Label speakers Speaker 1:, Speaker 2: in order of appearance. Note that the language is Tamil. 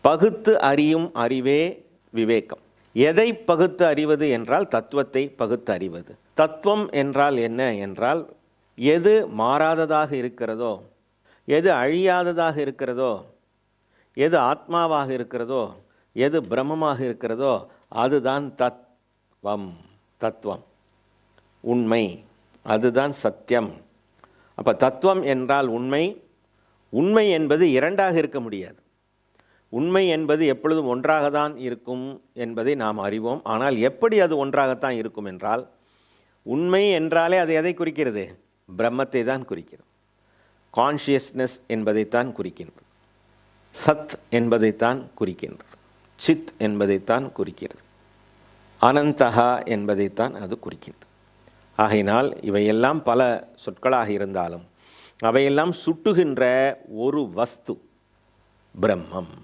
Speaker 1: பகுத்து அறியும் அறிவே விவேகம். எதை பகுத்து அறிவது என்றால் தத்துவத்தை பகுத்து அறிவது. தத்துவம் என்றால் என்ன என்றால், எது மாறாததாக இருக்கிறதோ, எது அழியாததாக இருக்கிறதோ, எது ஆத்மாவாக இருக்கிறதோ, எது பிரம்மமாக இருக்கிறதோ அதுதான் தத்துவம், உண்மை, அதுதான் சத்தியம். அப்போ தத்துவம் என்றால் உண்மை. உண்மை என்பது இரண்டாக இருக்க முடியாது. உண்மை என்பது எப்பொழுதும் ஒன்றாகத்தான் இருக்கும் என்பதை நாம் அறிவோம். ஆனால் எப்படி அது ஒன்றாகத்தான் இருக்கும் என்றால், உண்மை என்றாலே அது எதை குறிக்கிறது? பிரம்மத்தை தான் குறிக்கிறது. கான்ஷியஸ்னஸ் என்பதைத்தான் குறிக்கின்றது. சத் என்பதைத்தான் குறிக்கின்றது. சித் என்பதைத்தான் குறிக்கிறது. அனந்தகா என்பதைத்தான் அது குறிக்கின்றது. ஆகையினால் இவையெல்லாம் பல சொற்களாக இருந்தாலும் அவையெல்லாம் சுட்டுகின்ற ஒரு வஸ்து பிரம்மம்.